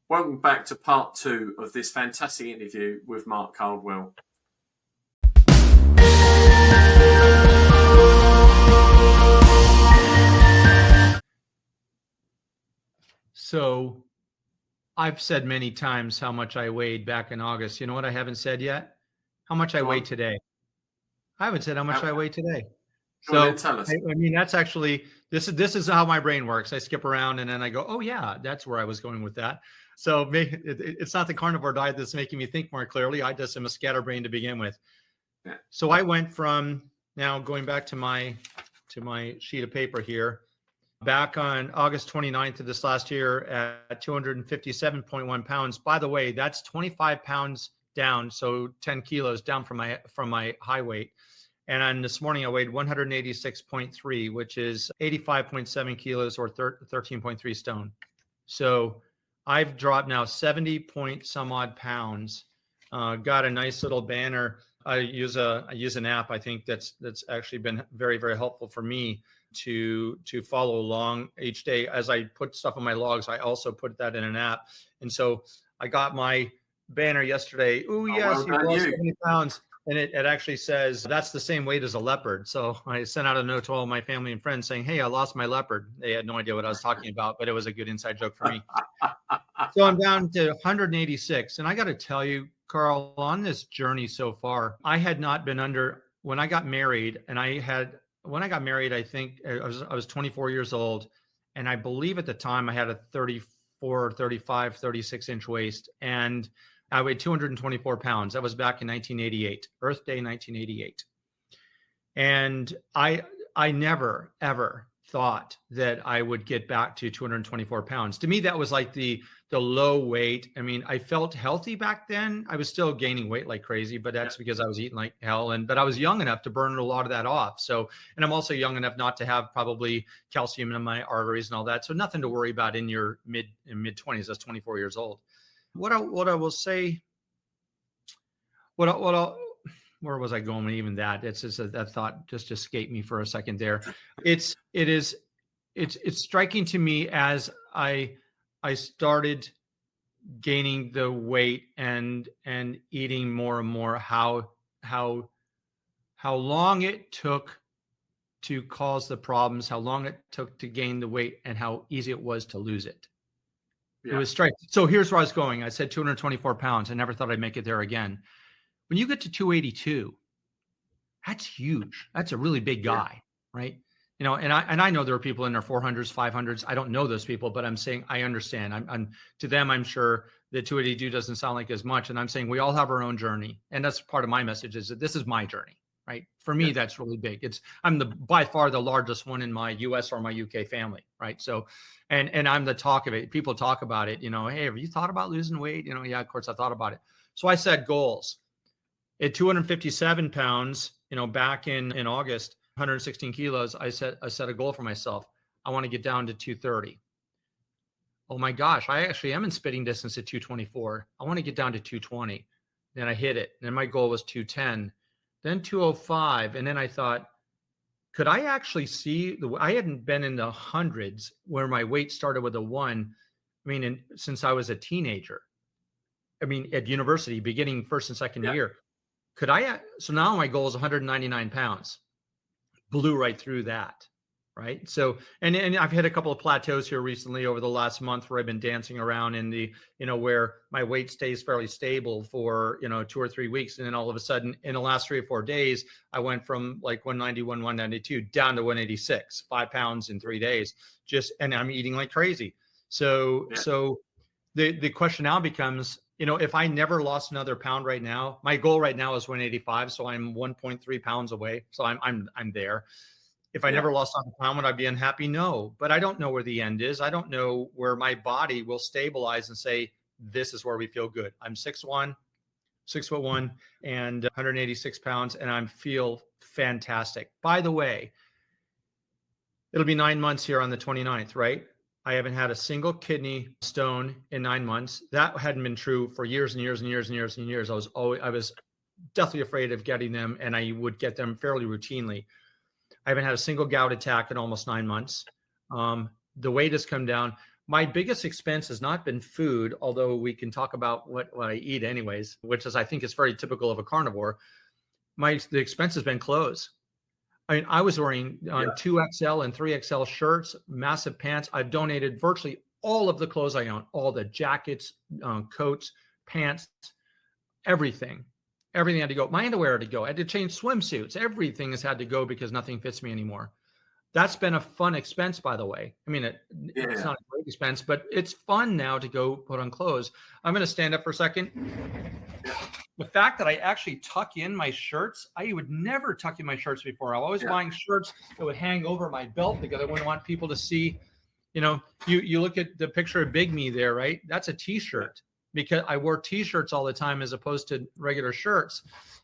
Welcome back to part 2 of this fantastic interview with Mark Caldwell. So I've said many times how much I weighed back in August. You know what I haven't said yet? How much I weigh today. I haven't said how much I weigh today. So tell us. I mean, that's actually, this is how my brain works. I skip around and then I go, oh yeah, that's where I was going with that. So it's not the carnivore diet that's making me think more clearly. I just am a scatterbrain to begin with. Yeah. So I went from, now going back to my sheet of paper here, back on August 29th of this last year at 257.1 pounds. By the way, that's 25 pounds down, so 10 kilos down from my high weight. And on this morning, I weighed 186.3, which is 85.7 kilos or 13.3 stone. So I've dropped now 70 point some odd pounds. Got a nice little banner. I use an app. I think that's actually been very, very helpful for me to follow along each day. As I put stuff on my logs, I also put that in an app. And so I got my banner yesterday. Oh yes, you lost 70 pounds. And it actually says that's the same weight as a leopard. So I sent out a note to all my family and friends saying, hey, I lost my leopard. They had no idea what I was talking about, but it was a good inside joke for me. So I'm down to 186. And I got to tell you, Carl, on this journey so far, I had not been under, when I got married, I think I was 24 years old. And I believe at the time I had a 34, 35, 36 inch waist. And I weighed 224 pounds. That was back in 1988, Earth Day, 1988. And I never, ever thought that I would get back to 224 pounds. To me, that was like the low weight. I mean, I felt healthy back then. I was still gaining weight like crazy, but that's because I was eating like hell. But I was young enough to burn a lot of that off. So, and I'm also young enough not to have probably calcium in my arteries and all that. So nothing to worry about in your mid 20s. That's 24 years old. What I will say, where was I going with even that? It's just that thought just escaped me for a second there. It's striking to me as I started gaining the weight and eating more and more how long it took to cause the problems, how long it took to gain the weight, and how easy it was to lose it. Yeah. It was striking. So here's where I was going. I said 224 pounds. I never thought I'd make it there again. When you get to 282, that's huge. That's a really big guy, right? You know, and I know there are people in their 400s, 500s. I don't know those people, but I'm saying I understand. I'm to them, I'm sure that 282 doesn't sound like as much. And I'm saying we all have our own journey, and that's part of my message is that this is my journey, right? For me, that's really big. I'm by far the largest one in my U.S. or my U.K. family, right? So, and I'm the talk of it. People talk about it. You know, hey, have you thought about losing weight? You know, yeah, of course I thought about it. So I set goals. At 257 pounds, you know, back in August, 116 kilos, I set a goal for myself. I want to get down to 230. Oh my gosh, I actually am in spitting distance at 224. I want to get down to 220. Then I hit it. Then my goal was 210, then 205. And then I thought, could I actually see I hadn't been in the hundreds where my weight started with a 1. I mean, since I was a teenager. I mean, at university, beginning first and second year. So now my goal is 199 pounds. Blew right through that, right? So, and I've had a couple of plateaus here recently over the last month where I've been dancing around in the, you know, where my weight stays fairly stable for, you know, 2 or 3 weeks. And then all of a sudden in the last 3 or 4 days, I went from like 191, 192 down to 186, 5 pounds in 3 days, and I'm eating like crazy. So the question now becomes, you know, if I never lost another pound right now, my goal right now is 185. So I'm 1.3 pounds away. So I'm there. If I never lost another pound, would I be unhappy? No, but I don't know where the end is. I don't know where my body will stabilize and say, this is where we feel good. I'm 6'1", and 186 pounds, and I feel fantastic. By the way, it'll be 9 months here on the 29th, right? I haven't had a single kidney stone in 9 months. That hadn't been true for years and years and years and years and years. I was deathly afraid of getting them, and I would get them fairly routinely. I haven't had a single gout attack in almost 9 months. The weight has come down. My biggest expense has not been food, although we can talk about what I eat anyways, which is, I think, is very typical of a carnivore. The expense has been clothes. I mean, I was wearing 2XL and 3XL shirts, massive pants. I've donated virtually all of the clothes I own, all the jackets, coats, pants, everything. Everything had to go. My underwear had to go. I had to change swimsuits. Everything has had to go because nothing fits me anymore. That's been a fun expense, by the way. I mean, it's not a great expense, but it's fun now to go put on clothes. I'm going to stand up for a second. The fact that I actually tuck in my shirts, I would never tuck in my shirts before. I was always buying shirts that would hang over my belt because I wouldn't want people to see, you look at the picture of Big Me there, right? That's a t-shirt because I wore t-shirts all the time as opposed to regular shirts.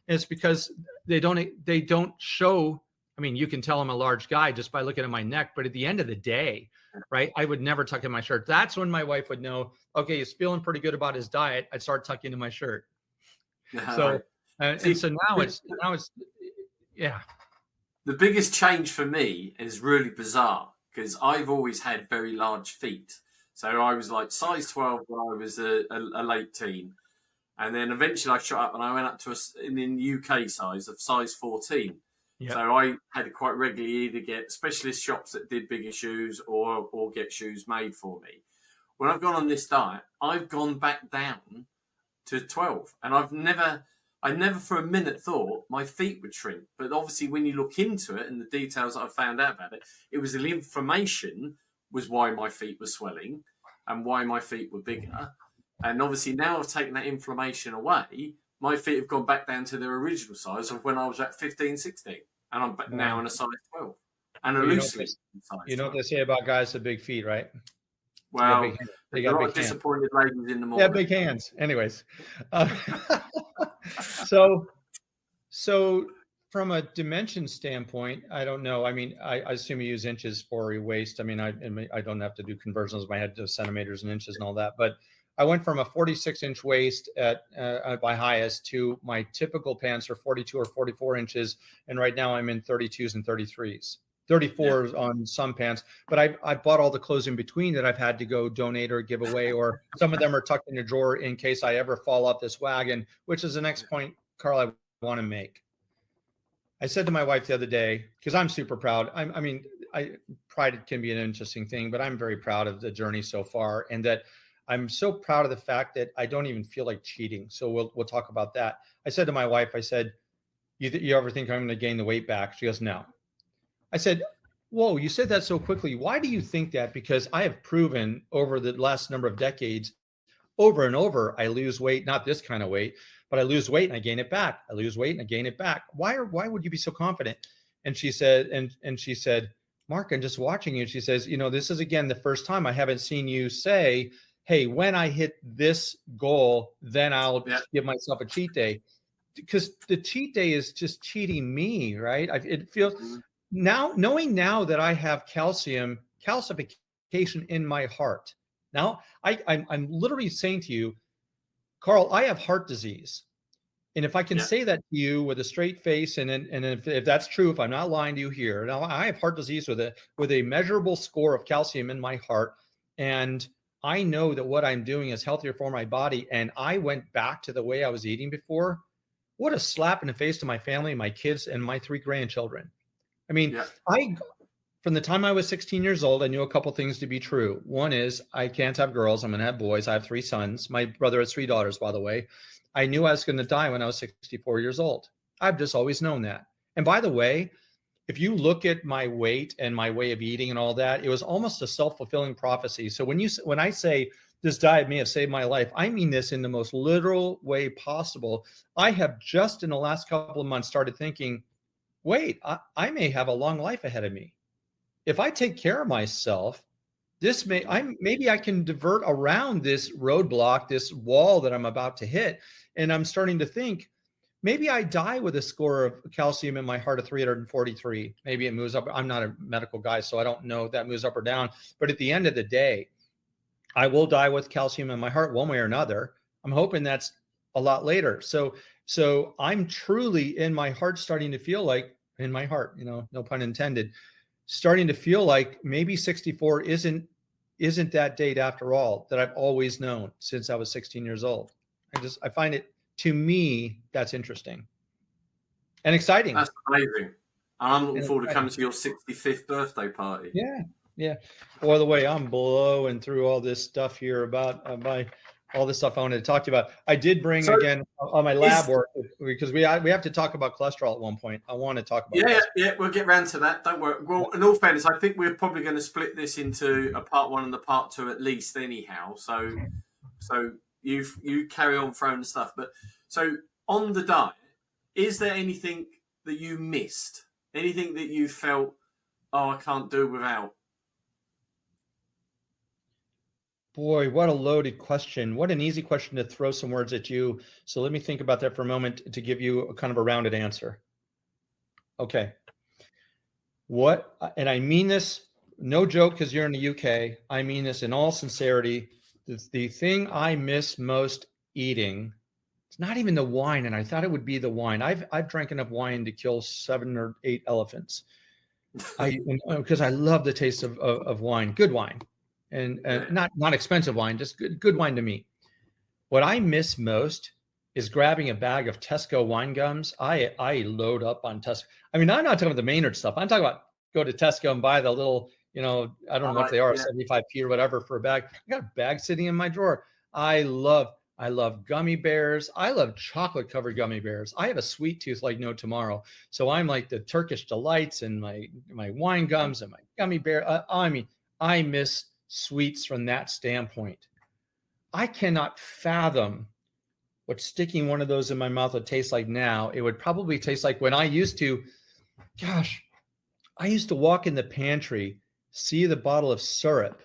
And it's because they don't show. I mean, you can tell I'm a large guy just by looking at my neck, but at the end of the day, right, I would never tuck in my shirt. That's when my wife would know, okay, he's feeling pretty good about his diet. I'd start tucking in my shirt. So, and so now it's, The biggest change for me is really bizarre because I've always had very large feet. So I was like size 12 when I was a late teen. And then eventually I shot up and I went up to in UK size of size 14. Yep. So I had to quite regularly either get specialist shops that did bigger shoes or get shoes made for me. When I've gone on this diet, I've gone back down to 12. And I never for a minute thought my feet would shrink. But obviously when you look into it and the details that I found out about it, it was the inflammation was why my feet were swelling and why my feet were bigger. And obviously now I've taken that inflammation away, my feet have gone back down to their original size of when I was at 15, 16. And I'm now in a size 12. And a loose size. You know what they say about guys with big feet, right? Well, they got a lot of disappointed ladies in the morning. Yeah, big hands. Anyways. So from a dimension standpoint, I don't know. I mean, I assume you use inches for your waist. I mean, I don't have to do conversions in my head to centimeters and inches and all that. But I went from a 46-inch waist at my highest to my typical pants are 42 or 44 inches. And right now I'm in 32s and 33s. 34s on some pants, but I bought all the clothes in between that I've had to go donate or give away, or some of them are tucked in a drawer in case I ever fall off this wagon, which is the next point, Carl, I want to make. I said to my wife the other day, because I'm super proud. Pride can be an interesting thing, but I'm very proud of the journey so far, and that I'm so proud of the fact that I don't even feel like cheating. So we'll talk about that. I said to my wife, I said, you ever think I'm going to gain the weight back? She goes, no. I said, whoa, you said that so quickly. Why do you think that? Because I have proven over the last number of decades, over and over, I lose weight, not this kind of weight, but I lose weight and I gain it back. I lose weight and I gain it back. Why would you be so confident? And she said, and she said, Mark, I'm just watching you. She says, this is again the first time I haven't seen you say, hey, when I hit this goal, then I'll give myself a cheat day. Because the cheat day is just cheating me, right? It feels now, knowing now that I have calcification in my heart. Now I'm literally saying to you, Carl, I have heart disease. And if I can say that to you with a straight face, and if that's true, if I'm not lying to you here, now I have heart disease with a measurable score of calcium in my heart. And I know that what I'm doing is healthier for my body. And I went back to the way I was eating before. What a slap in the face to my family, my kids, and my 3 grandchildren. I mean, from the time I was 16 years old, I knew a couple things to be true. One is I can't have girls. I'm going to have boys. I have 3 sons. My brother has 3 daughters, by the way. I knew I was going to die when I was 64 years old. I've just always known that. And by the way, if you look at my weight and my way of eating and all that, it was almost a self-fulfilling prophecy. So when I say this diet may have saved my life, I mean this in the most literal way possible. I have just in the last couple of months started thinking, wait, I may have a long life ahead of me. If I take care of myself, maybe I can divert around this roadblock, this wall that I'm about to hit. And I'm starting to think, maybe I die with a score of calcium in my heart of 343. Maybe it moves up. I'm not a medical guy, so I don't know if that moves up or down. But at the end of the day, I will die with calcium in my heart one way or another. I'm hoping that's a lot later. So I'm truly in my heart starting to feel like, in my heart, no pun intended, starting to feel like maybe 64 isn't isn't that date after all that I've always known since I was 16 years old. I find it, to me, that's interesting and exciting. That's amazing. And I'm looking forward to coming to your 65th birthday party. Yeah. Yeah. By the way, I'm blowing through all this stuff here about all this stuff I wanted to talk to you about. I did bring again on my lab work, because we have to talk about cholesterol at one point. I want to talk about Yeah, we'll get around to that. Don't worry. Well, in all fairness, I think we're probably going to split this into a part 1 and the part 2 at least anyhow. So you carry on throwing stuff. But so on the diet, is there anything that you missed? Anything that you felt, oh, I can't do without? Boy, what a loaded question. What an easy question to throw some words at you. So let me think about that for a moment to give you a kind of a rounded answer. Okay. And I mean this, no joke, because you're in the UK. I mean this in all sincerity. The thing I miss most eating, it's not even the wine, and I thought it would be the wine. I've drank enough wine to kill 7 or 8 elephants. Because I love the taste of wine, good wine. And not expensive wine, just good wine to me. What I miss most is grabbing a bag of Tesco wine gums. I load up on Tesco. I mean, I'm not talking about the Maynard stuff. I'm talking about go to Tesco and buy the little, I don't know what they are, 75p or whatever for a bag. I got a bag sitting in my drawer. I love gummy bears. I love chocolate covered gummy bears. I have a sweet tooth like no tomorrow. So I'm like the Turkish delights and my wine gums and my gummy bear. I miss sweets from that standpoint. I cannot fathom what sticking one of those in my mouth would taste like now. It would probably taste like when I used to walk in the pantry, see the bottle of syrup,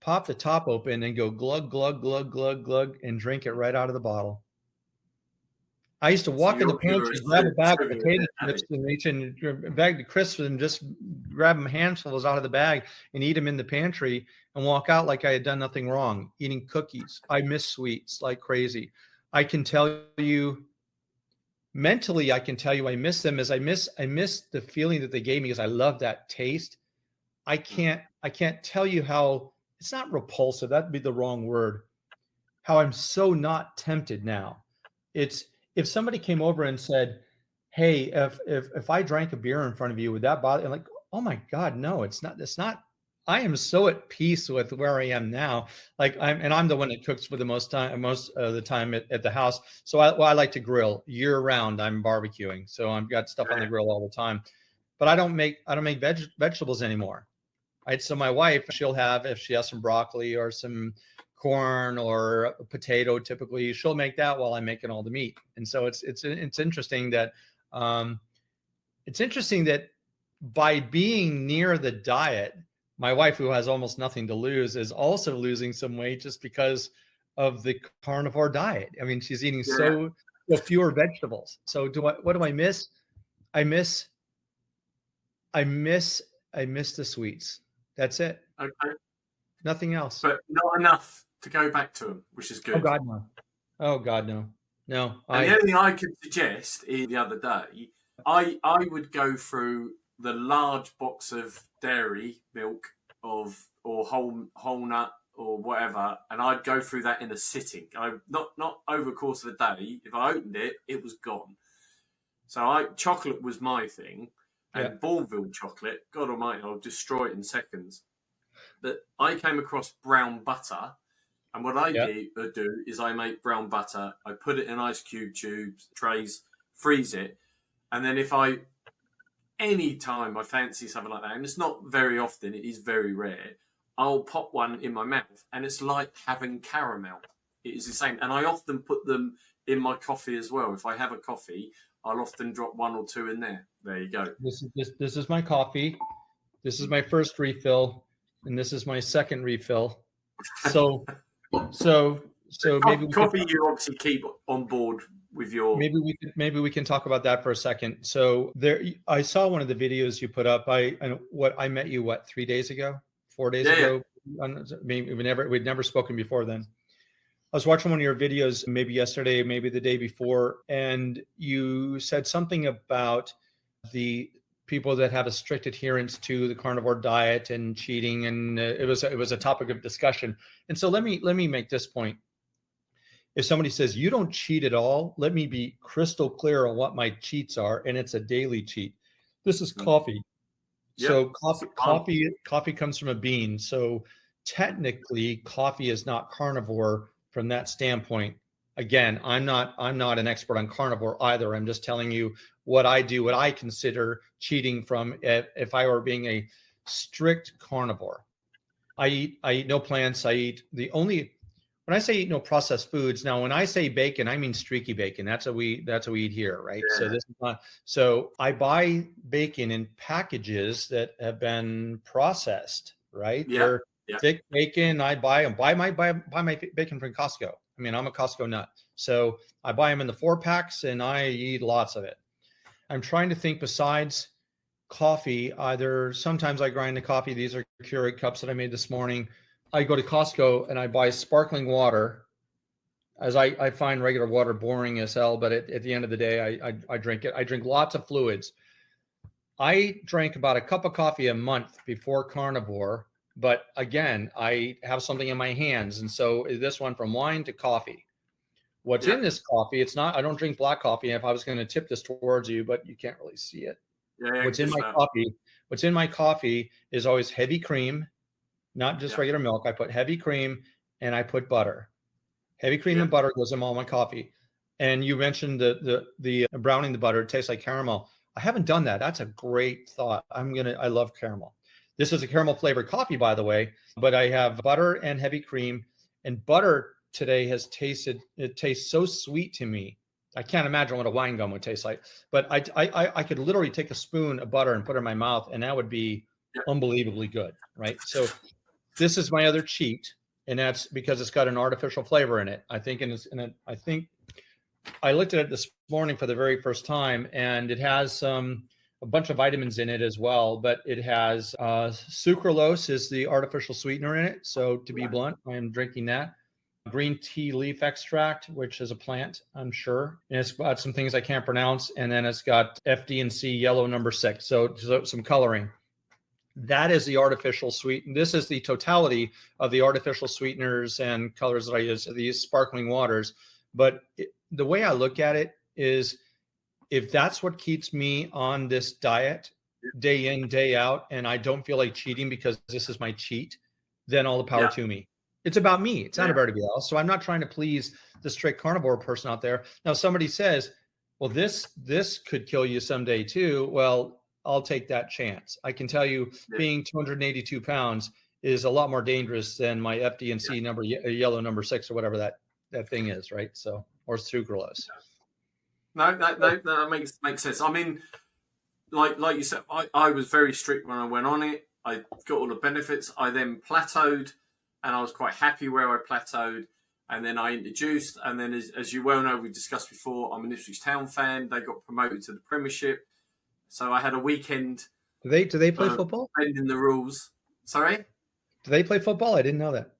pop the top open and go glug, glug, glug, glug, glug, and drink it right out of the bottle. I used to walk in the pantry, grab a bag of potato chips and reach in a bag of crisps and just grab them handfuls out of the bag and eat them in the pantry and walk out like I had done nothing wrong, eating cookies. I miss sweets like crazy. I can tell you mentally, I miss them as I miss the feeling that they gave me because I love that taste. I can't tell you how, it's not repulsive, that'd be the wrong word, how I'm so not tempted now. It's, if somebody came over and said, hey, if I drank a beer in front of you, would that bother? I'm like, oh my God, no, it's not. I am so at peace with where I am now. Like I'm the one that cooks for most of the time at the house. So I like to grill year round. I'm barbecuing. So I've got stuff on the grill all the time, but I don't make vegetables anymore. Right. So my wife, she'll have, if she has some broccoli or some corn or a potato, typically she'll make that while I'm making all the meat. And so it's interesting that by being near the diet, my wife, who has almost nothing to lose, is also losing some weight just because of the carnivore diet. I mean, she's eating so fewer vegetables. So what do I miss? I miss the sweets. That's it. Okay. Nothing else. But not enough to go back to them, which is good. Oh God, no. No. And the only thing I could suggest is the other day, I would go through the large box of dairy milk or whole nut or whatever, and I'd go through that in a sitting. Not over the course of a day. If I opened it, it was gone. So chocolate was my thing. And Bourneville chocolate, God almighty, I'll destroy it in seconds. But I came across brown butter, and what I do is I make brown butter, I put it in ice cube tubes, trays, freeze it, and then any time I fancy something like that, and it's not very often, it is very rare, I'll pop one in my mouth, and it's like having caramel. It is the same, and I often put them in my coffee as well. If I have a coffee, I'll often drop 1 or 2 in there. There you go. This is my coffee. This is my first refill, and this is my second refill. So maybe coffee you obviously keep on board with your. Maybe we can talk about that for a second. So I saw one of the videos you put up. I met you 3 days ago, 4 days ago. Maybe we'd never spoken before then. I was watching one of your videos, maybe yesterday, maybe the day before, and you said something about the people that have a strict adherence to the carnivore diet and cheating, and it was a topic of discussion. And so let me make this point. If somebody says you don't cheat at all, let me be crystal clear on what my cheats are, and it's a daily cheat. This is coffee. Yep. So coffee comes from a bean. So technically, coffee is not carnivore from that standpoint. Again, I'm not an expert on carnivore either. I'm just telling you what I do, what I consider cheating from if I were being a strict carnivore. I eat no plants. When I say eat no processed foods, now when I say bacon, I mean streaky bacon. That's what we eat here, right? Yeah. So this is not. So I buy bacon in packages that have been processed, right? Yeah. They're thick bacon. I buy my bacon from Costco. I mean, I'm a Costco nut, so I buy them in the 4-packs, and I eat lots of it. I'm trying to think besides coffee. Sometimes I grind the coffee. These are Keurig cups that I made this morning. I go to Costco and I buy sparkling water, as I find regular water boring as hell, but at the end of the day, I drink it. I drink lots of fluids. I drank about a cup of coffee a month before carnivore, but again, I have something in my hands. And so this went from wine to coffee. What's in this coffee, I don't drink black coffee. If I was going to tip this towards you, but you can't really see it. What's in my coffee is always heavy cream. Not just regular milk. I put heavy cream and I put butter. Heavy cream and butter goes in all my coffee. And you mentioned the browning the butter. It tastes like caramel. I haven't done that. That's a great thought. I love caramel. This is a caramel flavored coffee, by the way, but I have butter and heavy cream, and butter today it tastes so sweet to me. I can't imagine what a wine gum would taste like, but I could literally take a spoon of butter and put it in my mouth, and that would be unbelievably good, right? So this is my other cheat, and that's because it's got an artificial flavor in it. I think I looked at it this morning for the very first time, and it has a bunch of vitamins in it as well, but it has sucralose is the artificial sweetener in it. So to be blunt, I am drinking that. Green tea leaf extract, which is a plant, I'm sure. And it's got some things I can't pronounce. And then it's got FD&C yellow number 6. So some coloring. That is the artificial this is the totality of the artificial sweeteners and colors that I use, these sparkling waters. But the way I look at it is, if that's what keeps me on this diet day in, day out, and I don't feel like cheating because this is my cheat, then all the power to me. It's about me. It's not about everybody else. So I'm not trying to please the strict carnivore person out there. Now, somebody says, well, this could kill you someday too. Well, I'll take that chance. I can tell you, being 282 pounds is a lot more dangerous than my FD&C yellow number 6 or whatever that thing is, right? So, or sucralose. No, that makes sense. I mean, like you said, I was very strict when I went on it. I got all the benefits. I then plateaued, and I was quite happy where I plateaued. And then I introduced, and then as you well know, we discussed before, I'm an Ipswich Town fan. They got promoted to the Premiership. So I had a weekend. Do they play football? Bending the rules. Sorry? Do they play football? I didn't know that.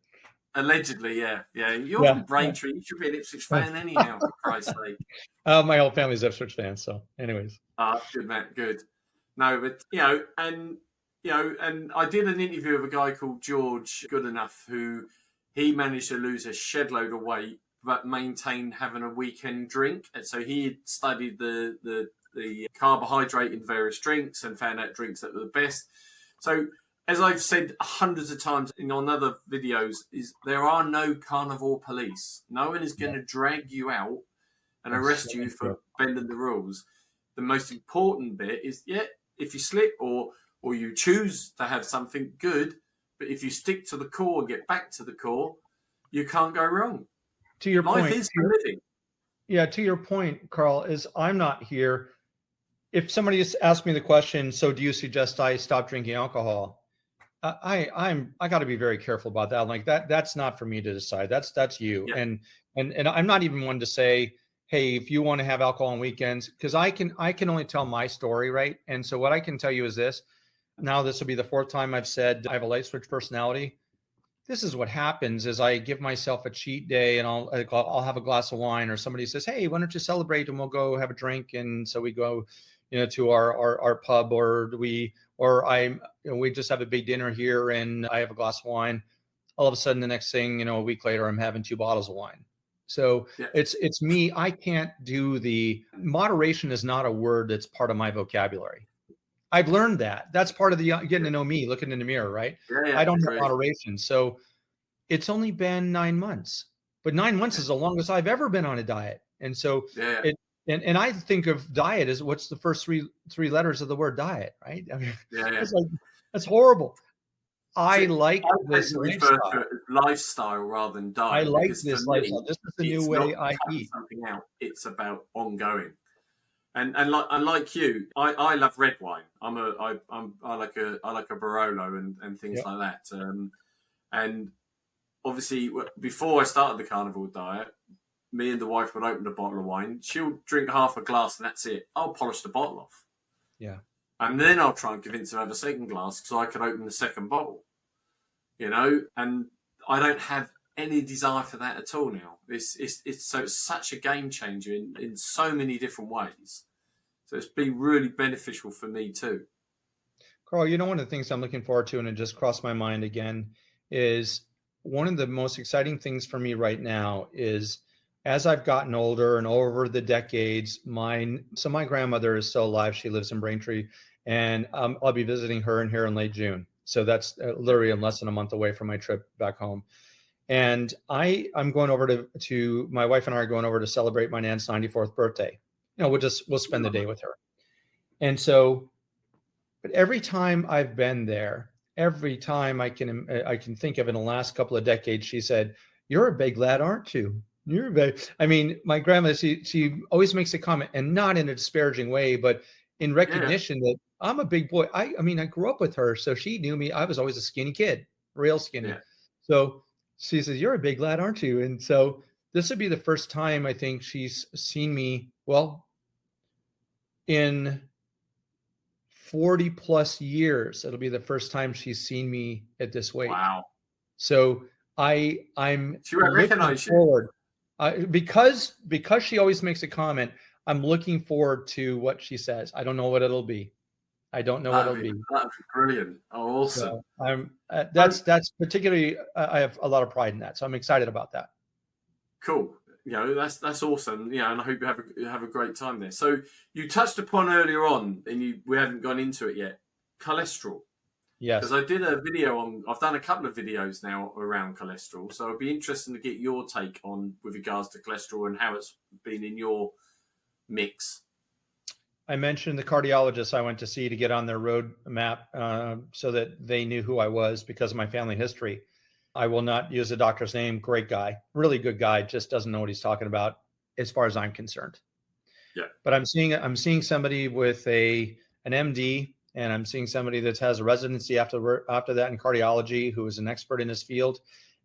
Allegedly, yeah. You're from Braintree. You should be an Ipswich fan anyhow, for Christ's sake. My whole family's Ipswich fans. So, anyways. Good, man. Good. No, but and I did an interview with a guy called George Goodenough, who he managed to lose a shed load of weight, but maintain having a weekend drink. And so he had studied the carbohydrate in various drinks and found out drinks that were the best. So, as I've said hundreds of times on other videos, is there are no carnivore police. No one is going to drag you out and arrest you for bending the rules. The most important bit is, if you slip or you choose to have something good, but if you stick to the core and get back to the core, you can't go wrong. To your Life point, is for living. Yeah, to your point, Carl, is I'm not here. If somebody just asked me the question, so do you suggest I stop drinking alcohol? I got to be very careful about that. Like that's not for me to decide. That's you. Yeah. And I'm not even one to say, hey, if you want to have alcohol on weekends, because I can only tell my story, right? And so what I can tell you is this. Now this will be the 4th time I've said I have a light switch personality. This is what happens is I give myself a cheat day and I'll have a glass of wine, or somebody says, hey, why don't you celebrate and we'll go have a drink? And so we go, to our pub, or we just have a big dinner here and I have a glass of wine. All of a sudden, the next thing, a week later, I'm having 2 bottles of wine. So it's me. I can't do moderation is not a word that's part of my vocabulary. I've learned that. That's part of the getting to know me, looking in the mirror, right? I don't have moderation. So it's only been 9 months, but 9 months is the longest I've ever been on a diet. And so and I think of diet as what's the first three letters of the word diet, right? I mean, it's like, that's horrible. I like this lifestyle rather than diet. I like this lifestyle. This is the new way I eat. Something out. It's about ongoing. And like you, I love red wine. I like a Barolo and things like that. And obviously, before I started the carnivore diet, me and the wife would open a bottle of wine. She'll drink half a glass and that's it. I'll polish the bottle off. Yeah. And then I'll try and convince her to have a second glass so I can open the second bottle. And I don't have any desire for that at all now. It's such a game changer in so many different ways. So it's been really beneficial for me too. Carl, one of the things I'm looking forward to, and it just crossed my mind again, is one of the most exciting things for me right now is, as I've gotten older and over the decades, my grandmother is still alive. She lives in Braintree, and I'll be visiting her here in late June. So that's literally less than a month away from my trip back home. And I'm going over to my wife and I are going over to celebrate my nan's 94th birthday. We'll spend the day with her. And so, but every time I've been there, every time I can think of in the last couple of decades, she said, "You're a big lad, aren't you? You're a big." I mean, my grandma, she always makes a comment, and not in a disparaging way, but in recognition that I'm a big boy. I mean, I grew up with her, so she knew me. I was always a skinny kid, real skinny. Yeah. So she says, "You're a big lad, aren't you?" And so this would be the first time I think she's seen me, in 40 plus years. It'll be the first time she's seen me at this weight. Wow. So I'm she won't recognize you. Because she always makes a comment, I'm looking forward to what she says. I don't know what it'll be. That'd be brilliant. Oh, awesome. So that's particularly, I have a lot of pride in that. So I'm excited about that. Cool. That's awesome. And I hope you have a great time there. So you touched upon earlier on, and we haven't gone into it yet, cholesterol. Yes. Because I did a video I've done a couple of videos now around cholesterol. So it'd be interesting to get your take on with regards to cholesterol and how it's been in your mix. I mentioned the cardiologist I went to see to get on their road map so that they knew who I was because of my family history. I will not use the doctor's name. Great guy, really good guy, just doesn't know what he's talking about as far as I'm concerned. Yeah. But I'm seeing somebody with an MD, and I'm seeing somebody that has a residency after that in cardiology who is an expert in his field.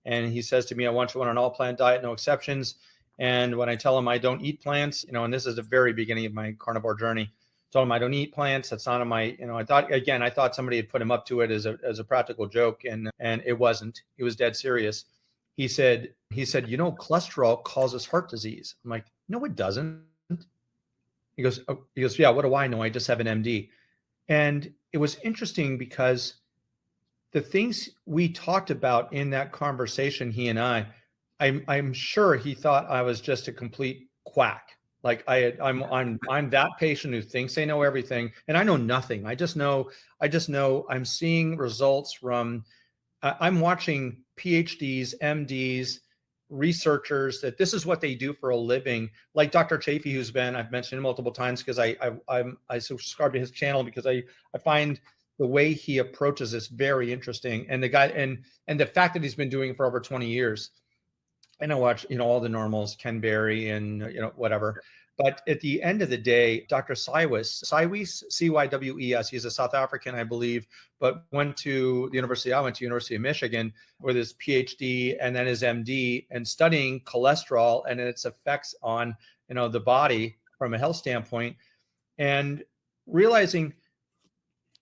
And he says to me, "I want you on an all plant diet, no exceptions." And when I tell him I don't eat plants, and this is the very beginning of my carnivore journey, told him I don't eat plants. That's not on my, I thought somebody had put him up to it as a practical joke, and it wasn't. He was dead serious. He said, cholesterol causes heart disease. I'm like, no, it doesn't. He goes, yeah, what do I know? I just have an MD. And it was interesting because the things we talked about in that conversation, he and I'm sure he thought I was just a complete quack. Like I'm that patient who thinks they know everything, and I know nothing. I just know I'm seeing results from, I'm watching PhDs, MDs, researchers that this is what they do for a living. Like Dr. Chafee, I've mentioned him multiple times because I subscribe to his channel because I find the way he approaches this very interesting. And the guy, and the fact that he's been doing it for over 20 years. And I watch, all the normals, Ken Berry and, whatever. But at the end of the day, Dr. Cywes, Cywes, he's a South African, I believe, but went to the university. I went to University of Michigan with his PhD and then his MD, and studying cholesterol and its effects on, the body from a health standpoint, and realizing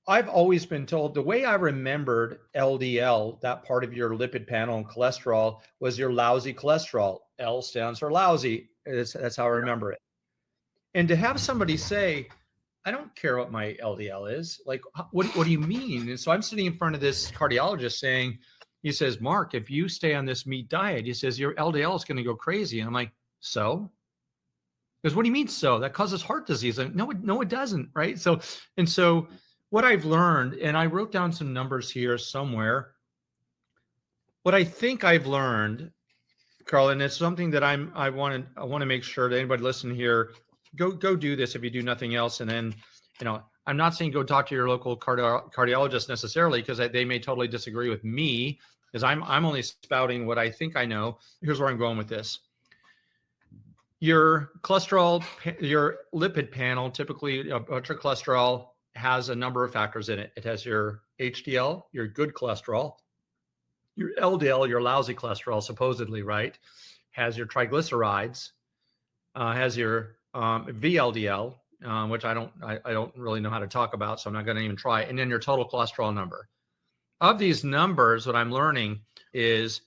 I've always been told the way I remembered LDL, that part of your lipid panel, and cholesterol, was your lousy cholesterol. L stands for lousy. That's how I remember it. And to have somebody say, I don't care what my LDL is. Like, what do you mean? And so I'm sitting in front of this cardiologist saying, he says, Mark, if you stay on this meat diet, he says, your LDL is going to go crazy. And I'm like, so? Because what do you mean so? That causes heart disease. Like, no, it doesn't, right? So what I've learned, and I wrote down some numbers here somewhere. What I think I've learned, Carl, and it's something that I want to make sure that anybody listening here, go do this if you do nothing else. And then, I'm not saying go talk to your local cardiologist necessarily, because they may totally disagree with me, because I'm only spouting what I think I know. Here's where I'm going with this. Your cholesterol, your lipid panel, typically your cholesterol has a number of factors in it. It has your HDL, your good cholesterol, your LDL, your lousy cholesterol, supposedly, right? Has your triglycerides, has your VLDL, which I don't really know how to talk about, so I'm not going to even try. And then your total cholesterol number. Of these numbers, what I'm learning is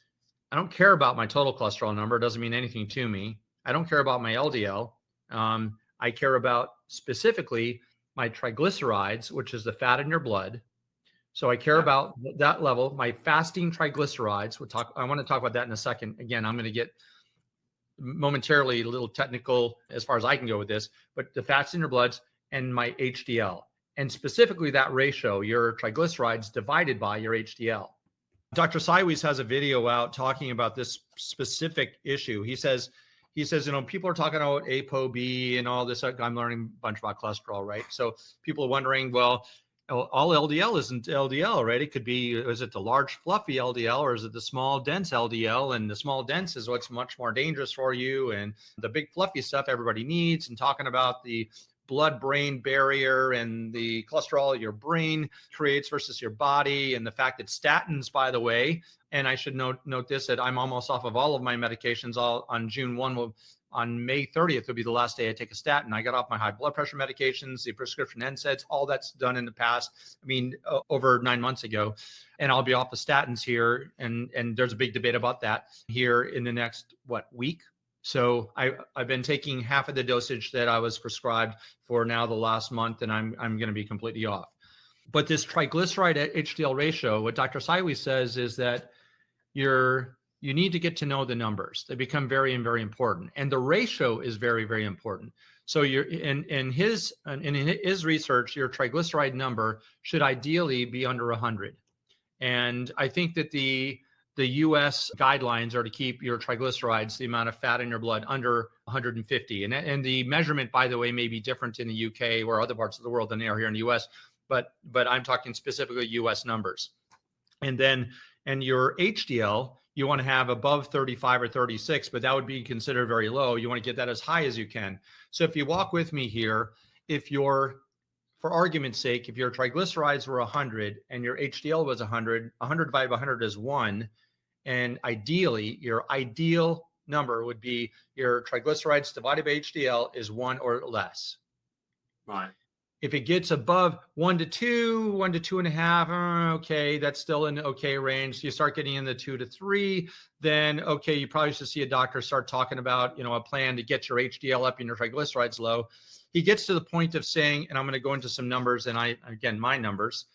I don't care about my total cholesterol number. It doesn't mean anything to me. I don't care about my LDL. I care about specifically my triglycerides, which is the fat in your blood. So I care about that level. My fasting triglycerides. I want to talk about that in a second. Again, I'm going to get momentarily a little technical as far as I can go with this, but the fats in your bloods and my HDL, and specifically that ratio, your triglycerides divided by your HDL. Dr. Siwes has a video out talking about this specific issue. He says, people are talking about ApoB and all this. I'm learning a bunch about cholesterol, right? So people are wondering, well, all LDL isn't LDL, right? It could be, is it the large fluffy LDL, or is it the small dense LDL? And the small dense is what's much more dangerous for you. And the big fluffy stuff everybody needs, and talking about the blood-brain barrier and the cholesterol your brain creates versus your body, and the fact that statins, by the way, and I should note this, that I'm almost off of all of my medications on June 1. On May 30th will be the last day I take a statin. I got off my high blood pressure medications, the prescription NSAIDs, all that's done in the past. Over 9 months ago, and I'll be off the statins here. And there's a big debate about that here in the next, week? So I've been taking half of the dosage that I was prescribed for now the last month, and I'm going to be completely off. But this triglyceride HDL ratio, what Dr. Siwes says is that you need to get to know the numbers. They become very, very important. And the ratio is very, very important. So in his research, your triglyceride number should ideally be under 100. And I think that the US guidelines are to keep your triglycerides, the amount of fat in your blood, under 150. And the measurement, by the way, may be different in the UK or other parts of the world than they are here in the US, but I'm talking specifically US numbers. And your HDL, you want to have above 35 or 36, but that would be considered very low. You want to get that as high as you can. So if you walk with me here, for argument's sake, if your triglycerides were 100 and your HDL was 100, 100 divided by 100 is 1. And ideally, your ideal number would be your triglycerides divided by HDL is 1 or less. Right. If it gets above 1 to 2, 1 to 2.5, okay, that's still in the okay range. You start getting in the 2 to 3, then okay, you probably should see a doctor, start talking about, a plan to get your HDL up and your triglycerides low. He gets to the point of saying, and I'm going to go into some numbers, and my numbers.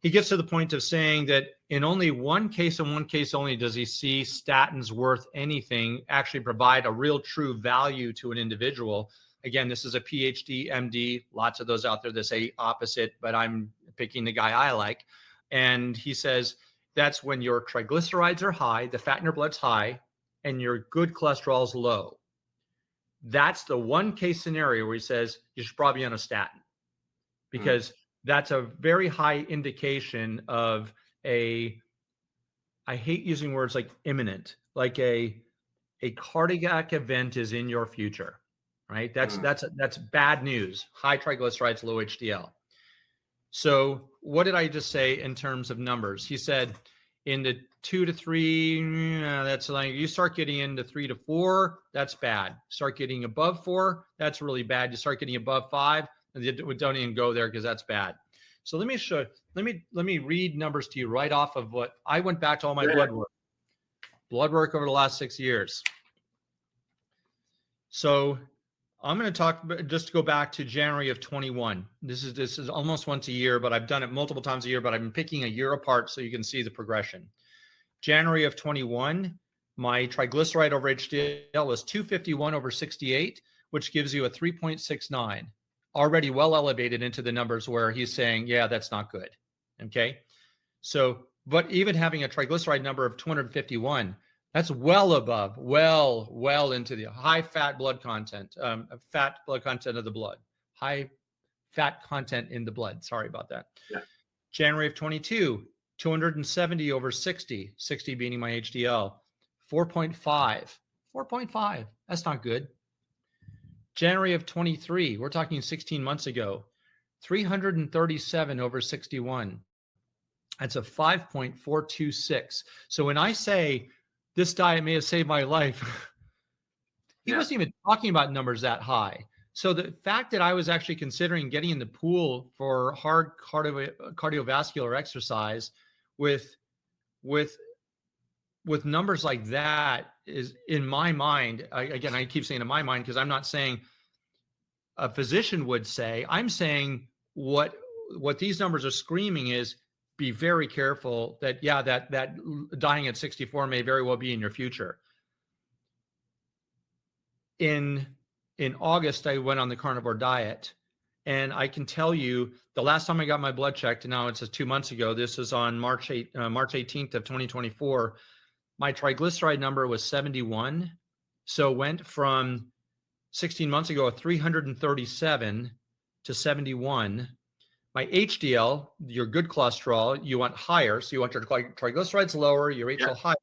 He gets to the point of saying that in only one case and one case only does he see statins worth anything actually provide a real true value to an individual. Again, this is a PhD, MD, lots of those out there that say opposite, but I'm picking the guy I like. And he says that's when your triglycerides are high, the fat in your blood's high, and your good cholesterol is low. That's the one case scenario where he says you should probably be on a statin, because that's a very high indication of I hate using words like imminent, like a cardiac event is in your future. Right? That's bad news. High triglycerides, low HDL. So what did I just say in terms of numbers? He said in the 2 to 3, that's like you start getting into 3 to 4, that's bad. Start getting above 4, that's really bad. You start getting above 5, we don't even go there because that's bad. So let me read numbers to you right off of what I went back to all my blood work over the last 6 years. So I'm going to talk just to go back to January of 21. This is almost once a year, but I've done it multiple times a year, but I've been picking a year apart so you can see the progression. January of 21, my triglyceride over HDL was 251 over 68, which gives you a 3.69, already well elevated into the numbers where he's saying, yeah, that's not good. Okay. So, but even having a triglyceride number of 251, that's well above, well into the high fat blood content, fat blood content of the blood, high fat content in the blood. Sorry about that. Yeah. January of 22, 270 over 60, 60 being my HDL, 4.5. That's not good. January of 23, we're talking 16 months ago, 337 over 61. That's a 5.426. So when I say this diet may have saved my life, he wasn't even talking about numbers that high. So the fact that I was actually considering getting in the pool for hard cardiovascular exercise with numbers like that is, in my mind, I keep saying in my mind because I'm not saying a physician would say. I'm saying what these numbers are screaming is, be very careful that that dying at 64 may very well be in your future. In August, I went on the carnivore diet, and I can tell you the last time I got my blood checked, and now it's 2 months ago. This is on March 18th of 2024. My triglyceride number was 71, so went from 16 months ago 337 to 71. My HDL, your good cholesterol, you want higher. So you want your triglycerides lower, your HDL higher,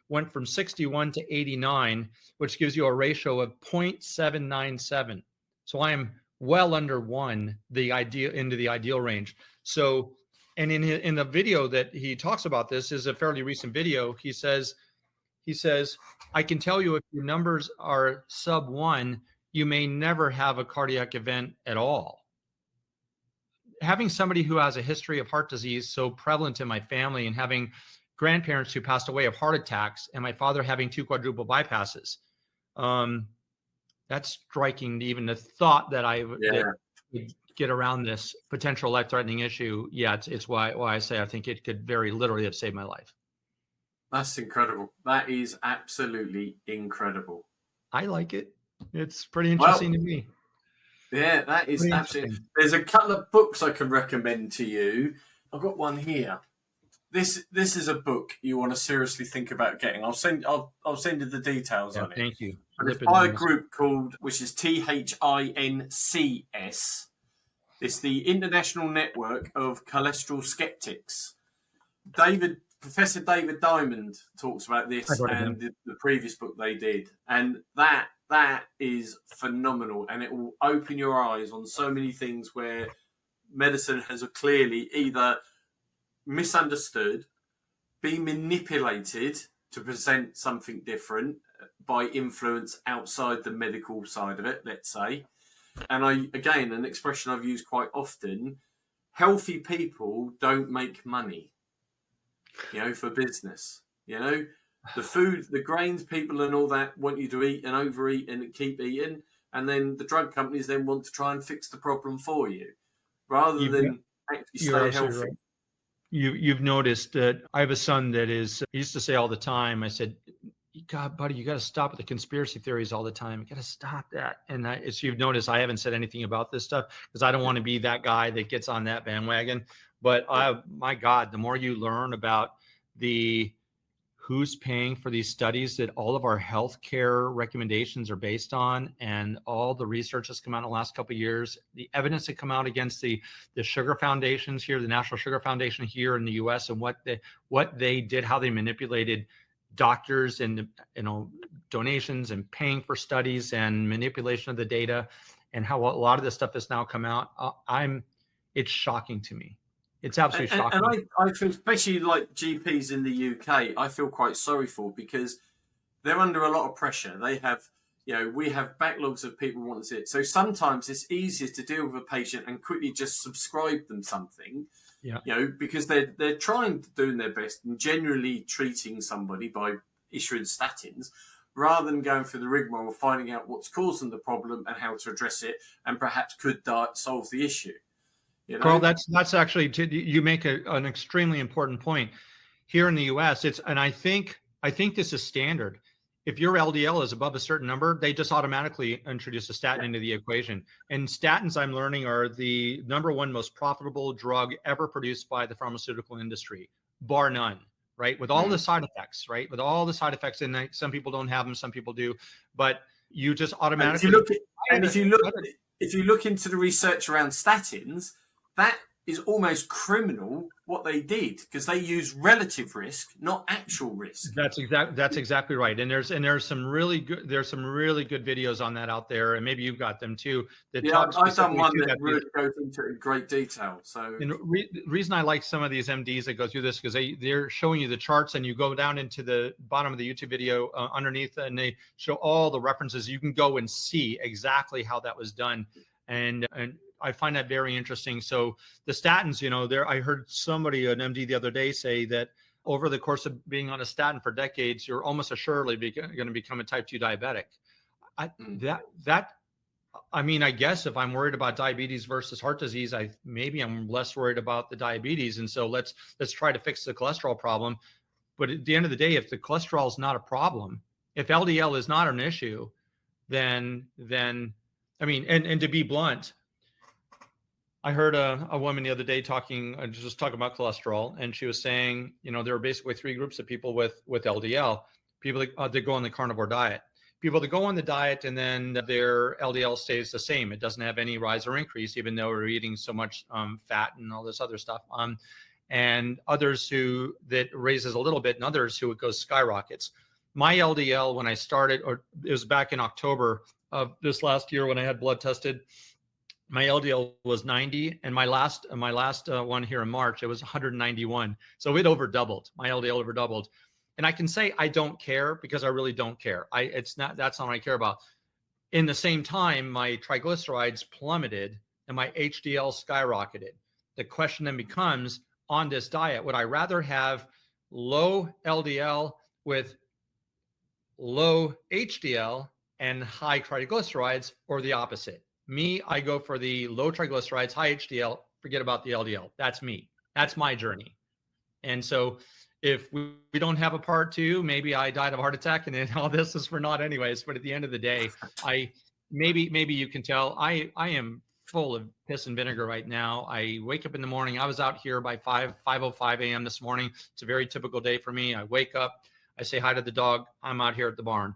went from 61 to 89, which gives you a ratio of 0.797. So I am well under 1, into the ideal range. So, and in the video that he talks about, this is a fairly recent video. He says, I can tell you if your numbers are sub 1, you may never have a cardiac event at all. Having somebody who has a history of heart disease so prevalent in my family, and having grandparents who passed away of heart attacks, and my father having 2 quadruple bypasses, that's striking. Even the thought that I would get around this potential life-threatening issue. Yeah, it's why I say I think it could very literally have saved my life. That's incredible. That is absolutely incredible. I like it. It's pretty interesting to me. Yeah, that is absolutely. There's a couple of books I can recommend to you. I've got one here. This is a book you want to seriously think about getting. I'll send you the details on it. Thank you. It's by a group which is THINCS. It's the International Network of Cholesterol Skeptics. Professor David Diamond talks about this and the previous book they did, and that is phenomenal, and it will open your eyes on so many things where medicine has clearly either misunderstood, been manipulated to present something different by influence outside the medical side of it, let's say. And an expression I've used quite often, healthy people don't make money, for business. The food, the grains people and all that want you to eat and overeat and keep eating, and then the drug companies then want to try and fix the problem for you rather than actually stay healthy. Right. You've noticed that I have a son that he used to say all the time, I said, God, buddy, you got to stop with the conspiracy theories all the time. You got to stop that. And as you've noticed, I haven't said anything about this stuff because I don't want to be that guy that gets on that bandwagon. But my God, the more you learn about who's paying for these studies that all of our healthcare recommendations are based on, and all the research that's come out in the last couple of years, the evidence that come out against the sugar foundations here, the National Sugar Foundation here in the U.S., and what they did, how they manipulated doctors and donations and paying for studies and manipulation of the data, and how a lot of this stuff has now come out. It's shocking to me. It's absolutely shocking. And I feel, especially like GPs in the UK, I feel quite sorry for, because they're under a lot of pressure. They have, we have backlogs of people wanting to see it. So sometimes it's easier to deal with a patient and quickly just subscribe them something, because they're doing their best and generally treating somebody by issuing statins. rather than going through the rigmarole of finding out what's causing the problem and how to address it, and perhaps could diet solve the issue. You know? Carl, that's actually, you make an extremely important point. Here in the U.S., and I think this is standard. If your LDL is above a certain number, they just automatically introduce a statin into the equation. And statins, I'm learning, are the #1 most profitable drug ever produced by the pharmaceutical industry, bar none, right? With all the side effects, right? With all the side effects, and some people don't have them, some people do, but you just automatically. If you look into the research around statins, that is almost criminal what they did, because they use relative risk, not actual risk. That's exactly right. And there's some really good videos on that out there, and maybe you've got them too. I've done one that really goes into it in great detail. So the reason I like some of these MDs that go through this, because they're showing you the charts, and you go down into the bottom of the YouTube video underneath, and they show all the references. You can go and see exactly how that was done, and I find that very interesting. So the statins, I heard somebody, an MD the other day, say that over the course of being on a statin for decades, you're almost assuredly going to become a type 2 diabetic. I guess if I'm worried about diabetes versus heart disease, maybe I'm less worried about the diabetes. And so let's try to fix the cholesterol problem. But at the end of the day, if the cholesterol is not a problem, if LDL is not an issue, then and to be blunt, I heard a woman the other day talking about cholesterol, and she was saying, there are basically 3 groups of people with LDL. People that go on the carnivore diet, people that go on the diet and then their LDL stays the same. It doesn't have any rise or increase, even though we're eating so much fat and all this other stuff. And others that raises a little bit, and others who it goes skyrockets. My LDL, when I started, or it was back in October of this last year when I had blood tested, my LDL was 90, and my last one here in March, it was 191. So it over doubled. My LDL over doubled, and I can say I don't care, because I really don't care. That's not what I care about. In the same time, my triglycerides plummeted and my HDL skyrocketed. The question then becomes, on this diet, would I rather have low LDL with low HDL and high triglycerides, or the opposite? Me, I go for the low triglycerides, high HDL, forget about the LDL. That's me. That's my journey. And so if we don't have a part 2, maybe I died of a heart attack, and then all this is for naught anyways. But at the end of the day, maybe you can tell I am full of piss and vinegar right now. I wake up in the morning. I was out here by 5:05 a.m. this morning. It's a very typical day for me. I wake up, I say hi to the dog. I'm out here at the barn,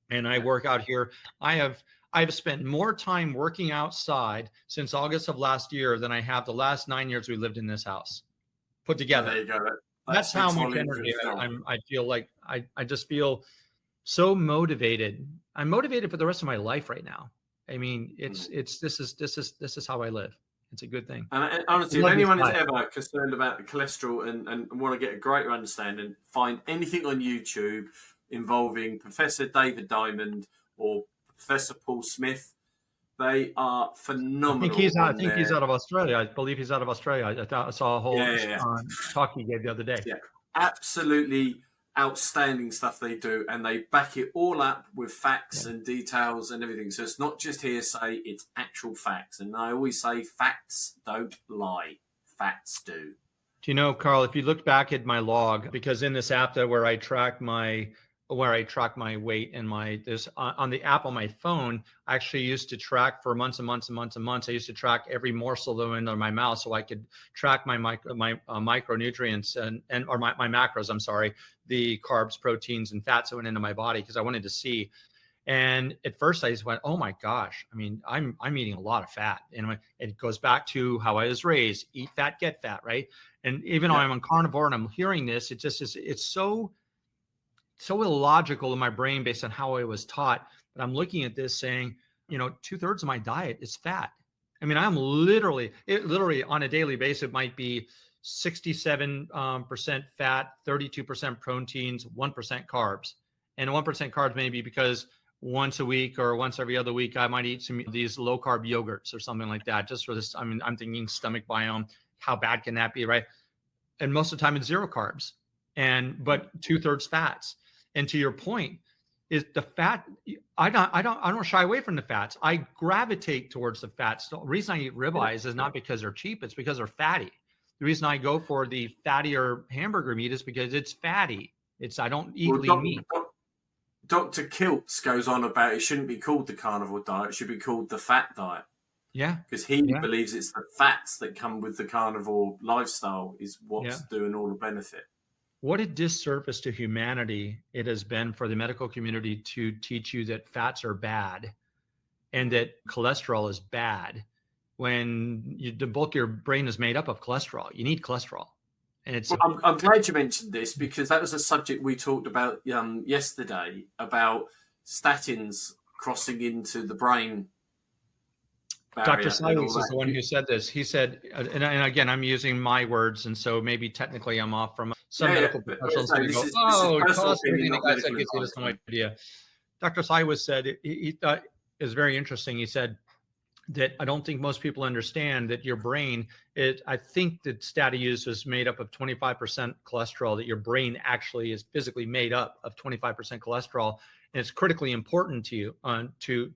and I work out here. I've spent more time working outside since August of last year than I have the last 9 years we lived in this house put together. There you go. That's how much energy I feel like. I just feel so motivated. I'm motivated for the rest of my life right now. I mean, this is how I live. It's a good thing. And honestly, if anyone is ever concerned about the cholesterol and want to get a greater understanding, find anything on YouTube involving Professor David Diamond or Professor Paul Smith. They are phenomenal. I think he's out of Australia. I believe he's out of Australia. I saw a whole talk he gave the other day. Yeah, absolutely outstanding stuff they do, and they back it all up with facts and details and everything. So it's not just hearsay; it's actual facts. And I always say, facts don't lie; facts do. Do you know, Carl? If you look back at my log, because in this app where I track my weight and on the app on my phone, I actually used to track for months and months and months and months. I used to track every morsel that went into my mouth, so I could track my micronutrients or my macros. I'm sorry, the carbs, proteins, and fats that went into my body, because I wanted to see. And at first I just went, oh my gosh, I mean, I'm eating a lot of fat. And it goes back to how I was raised: eat fat, get fat, right? And even though I'm on carnivore and I'm hearing this, it just is, it's so illogical in my brain based on how I was taught. But I'm looking at this saying, 2/3 of my diet is fat. I mean, I'm literally on a daily basis, it might be 67% fat, 32% proteins, 1% carbs. And 1% carbs may be because once a week or once every other week, I might eat some of these low carb yogurts or something like that, just for this. I mean, I'm thinking stomach biome. How bad can that be, right? And most of the time it's 0 carbs, but 2/3 fats. And to your point, is the fat. I don't shy away from the fats. I gravitate towards the fats. The reason I eat ribeyes is not because they're cheap. It's because they're fatty. The reason I go for the fattier hamburger meat is because it's fatty. I don't eat lean meat. Dr. Kiltz goes on about it shouldn't be called the carnivore diet. It should be called the fat diet. Yeah. Because he believes it's the fats that come with the carnivore lifestyle is what's doing all the benefit. What a disservice to humanity it has been for the medical community to teach you that fats are bad and that cholesterol is bad when the bulk of your brain is made up of cholesterol. You need cholesterol. And it's I'm glad you mentioned this because that was a subject we talked about yesterday about statins crossing into the brain. Dr. Silence is the one who said this. He said, and again, I'm using my words, and so maybe technically I'm off from some medical professionals who go, he has no idea. Dr. Silence said, he thought it was very interesting. He said that I don't think most people understand that your brain, I think that stat use is made up of 25% cholesterol, that your brain actually is physically made up of 25% cholesterol. And it's critically important to you,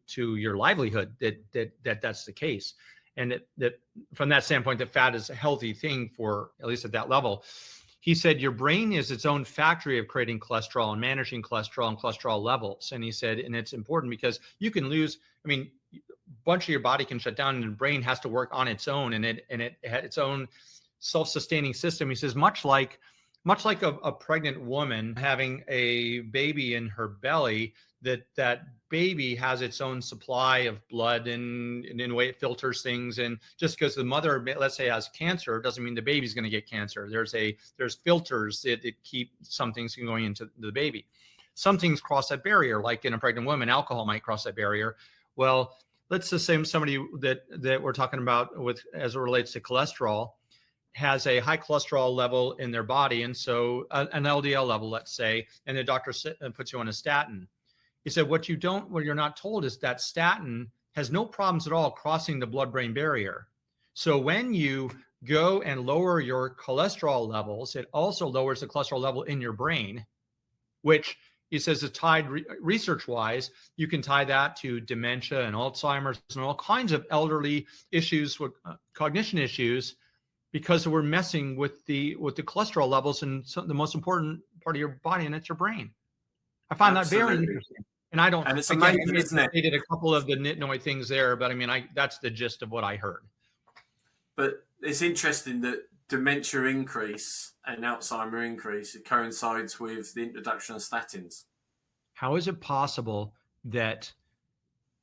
to your livelihood that's the case. And that from that standpoint, that fat is a healthy thing for, at least at that level. He said, your brain is its own factory of creating cholesterol and managing cholesterol and cholesterol levels. And he said, and it's important because you can lose, a bunch of your body can shut down and the brain has to work on its own, and it had its own self-sustaining system. He says, much like a pregnant woman having a baby in her belly, that baby has its own supply of blood and in the way it filters things. And just because the mother, let's say, has cancer, doesn't mean the baby's going to get cancer. There's filters that keep some things from going into the baby. Some things cross that barrier, like in a pregnant woman, alcohol might cross that barrier. Well, let's assume somebody that we're talking about with as it relates to cholesterol has a high cholesterol level in their body, and so an LDL level, let's say, and the doctor puts you on a statin. He said, what you're not told is that statin has no problems at all crossing the blood-brain barrier. So when you go and lower your cholesterol levels, it also lowers the cholesterol level in your brain, which he says is tied research-wise. You can tie that to dementia and Alzheimer's and all kinds of elderly issues with cognition issues, because we're messing with the cholesterol levels in the most important part of your body, and it's your brain. I find that very interesting. And I don't. And it's amazing, isn't it? I did a couple of the nitnoid things there, but that's the gist of what I heard. But it's interesting that dementia increase and Alzheimer increase, it coincides with the introduction of statins. How is it possible that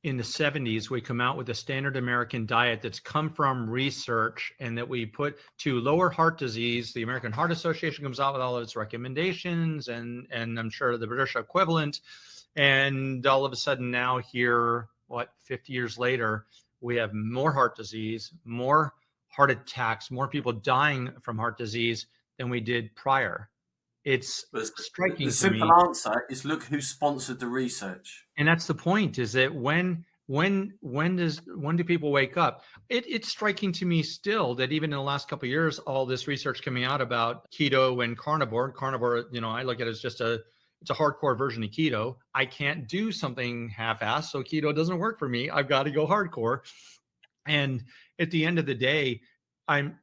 in the 70s, we come out with a standard American diet that's come from research, and that we put to lower heart disease? The American Heart Association comes out with all of its recommendations, and I'm sure the British equivalent. And all of a sudden now here, 50 years later, we have more heart disease, more heart attacks, more people dying from heart disease than we did prior. It's striking. The simple answer is look who sponsored the research. And that's the point, is that when do people wake up? It's striking to me still that even in the last couple of years, all this research coming out about keto and carnivore, I look at it as just it's a hardcore version of keto. I can't do something half-assed, so keto doesn't work for me. I've got to go hardcore. And at the end of the day,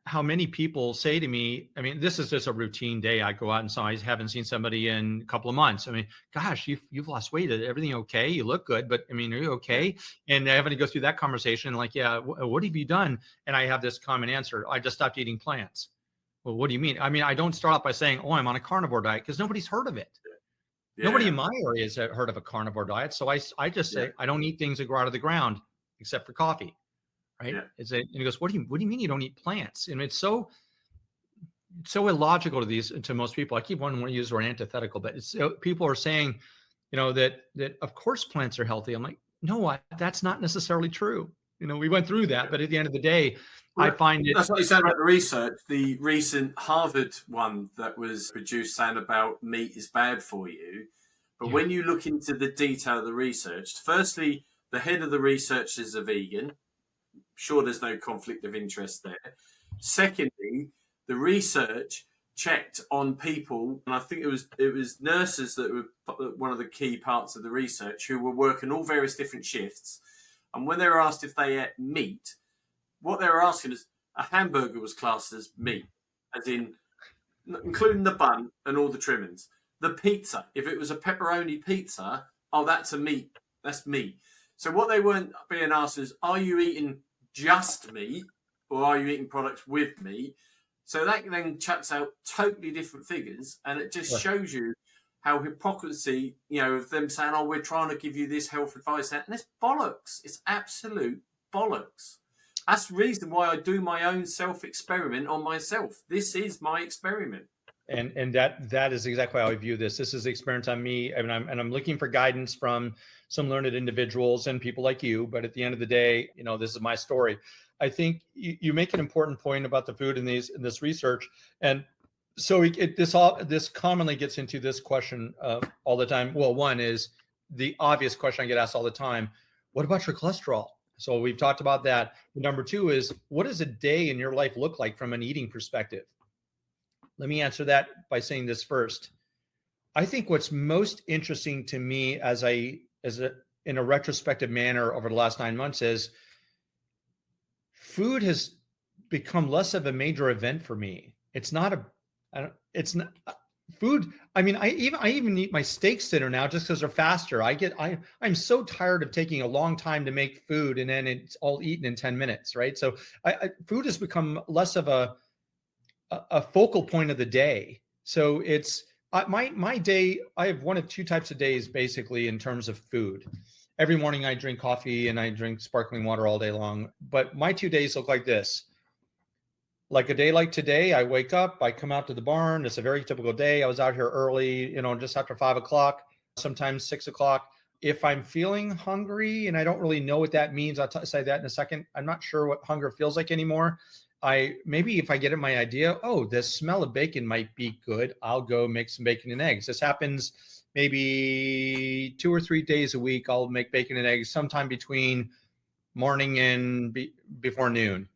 how many people say to me, this is just a routine day. I go out and I haven't seen somebody in a couple of months. Gosh, you've lost weight. Is everything okay? You look good, but are you okay? And I have to go through that conversation. Like, yeah, what have you done? And I have this common answer. I just stopped eating plants. Well, what do you mean? I don't start off by saying, I'm on a carnivore diet, because nobody's heard of it. Yeah. Nobody in my area has heard of a carnivore diet. So I just say, I don't eat things that grow out of the ground except for coffee. Right. Yeah. And he goes, what do you mean you don't eat plants? And it's so illogical to most people. I keep wanting to use the word antithetical, but people are saying, that of course plants are healthy. I'm like, no, that's not necessarily true. We went through that, but at the end of the day, I find it. That's what you said about the research. The recent Harvard one that was produced saying about meat is bad for you. But when you look into the detail of the research, firstly, the head of the research is a vegan. Sure, there's no conflict of interest there. Secondly, the research checked on people, and I think it was nurses that were one of the key parts of the research, who were working all various different shifts. And when they were asked if they ate meat, what they were asking is, a hamburger was classed as meat, as in including the bun and all the trimmings. The pizza, if it was a pepperoni pizza, oh, that's a meat. That's meat. So what they weren't being asked is, are you eating just meat, or are you eating products with meat? So that then chucks out totally different figures, and it just shows you how hypocrisy, of them saying, oh, we're trying to give you this health advice. And it's bollocks. It's absolute bollocks. That's the reason why I do my own self-experiment on myself. This is my experiment. And that is exactly how I view this. This is the experiment on me, and I'm looking for guidance from some learned individuals and people like you. But at the end of the day, this is my story. I think you make an important point about the food in this research, and so this commonly gets into this question all the time. Well, one is the obvious question I get asked all the time: what about your cholesterol? So we've talked about that. Number two is, what does a day in your life look like from an eating perspective? Let me answer that by saying this first. I think what's most interesting to me in a retrospective manner over the last 9 months is food has become less of a major event for me. It's not food. I mean, I even eat my steaks dinner now just because they're faster. I'm so tired of taking a long time to make food and then it's all eaten in 10 minutes, right? So food has become less of a focal point of the day. So it's my day. I have one of two types of days basically in terms of food. Every morning I drink coffee and I drink sparkling water all day long. But my 2 days look like this. Like a day like today, I wake up, I come out to the barn. It's a very typical day. I was out here early, just after 5 o'clock, sometimes 6 o'clock. If I'm feeling hungry, and I don't really know what that means, I'll say that in a second. I'm not sure what hunger feels like anymore. Maybe if I get in my idea, oh, the smell of bacon might be good, I'll go make some bacon and eggs. This happens maybe 2 or 3 days a week. I'll make bacon and eggs sometime between morning and before noon,